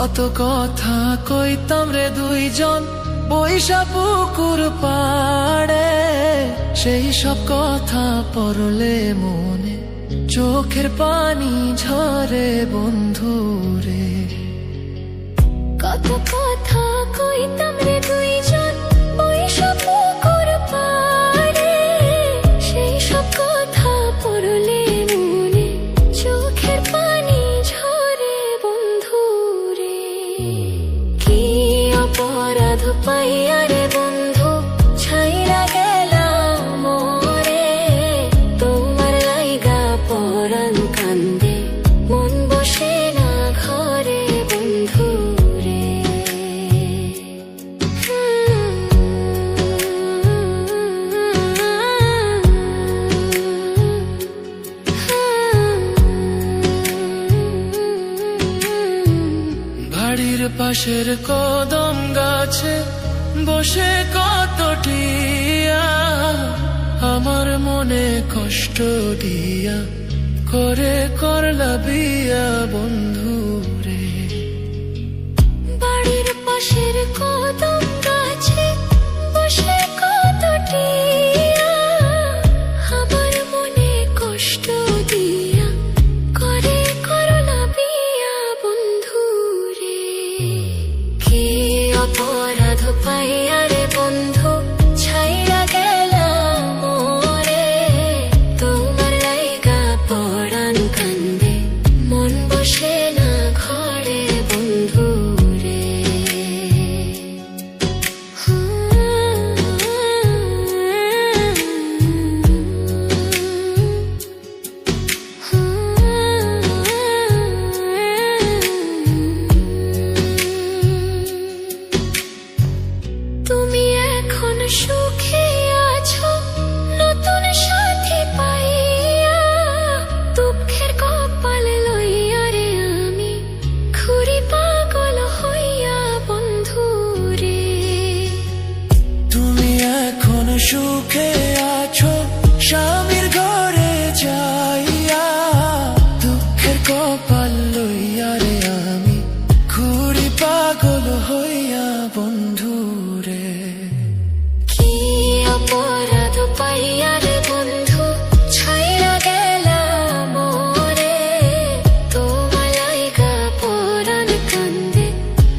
কত কথা কইতাম রে দুইজন বৈশা পুকুর পাড়ে, সেই সব কথা পড়লে মনে চোখের পানি ঝরে বন্ধু রে। কত কথা কইতাম রে দুইজন বৈশা পুকুর পাড়ে, সেই সব কথা পড়লে মনে চোখের পানি ঝরে বন্ধু রে। কি অপরাধ পাইয়া রে বন্ধু ছাইরা গেলাম মোরে, তোমার লাইগা পরাণ কান্দে মন বসে না ঘরে বন্ধু রে। বাড়ির পাশের কদম গাছে বসে কত টিয়া, আমার মনে কষ্ট দিয়া করে করলা বিয়া বন্ধু রে। বাড়ির পাশের কদম গাছে বসে কত টিয়া, আমার মনে কষ্ট দিয়া করে করলা বিয়া বন্ধু রে। কি অপরাধ পাইয়া রে বন্ধু ছাইরা গেলাম মোরে, তোমার লাইগা পরাণ কান্দে মন বসে না ঘরে বন্ধু রে। তুমি এখন সুখে আছো নতুন সাথী পাইয়া, দুঃখের কপাল লইয়া রে আমি ঘুরি পাগল হইয়া বন্ধু রে। তুমি এখন সুখে আছো স্বামীর ঘরে যাইয়া, দুঃখের কপাল লইয়া রে আমি ঘুরি পাগল হইয়া বন্ধু রে। কি অপরাধ পাইয়া রে বন্ধু ছাইরা গেলাম মোরে, তোমার লাইগা পরাণ কান্দে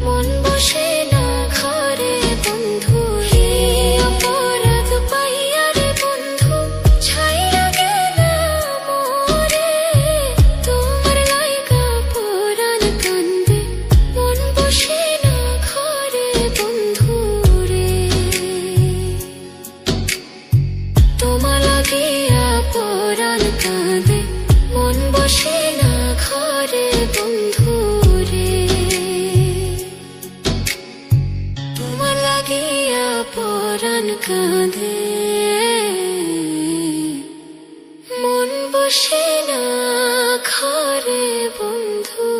মন বসে না ঘরে বন্ধু রে। অপরাধ পাইয়া রে বন্ধু ছাইরা গেলাম মোরে, তোমার লাইগা পরাণ কান্দে মন বসে না ঘরে বন্ধু রে। তোমার লাগিয়া পরাণ কাঁদে মন বসে না ঘরে বন্ধু রে। তোমার লাগিয়া পরাণ কাঁদে মন বসে না ঘরে বন্ধু।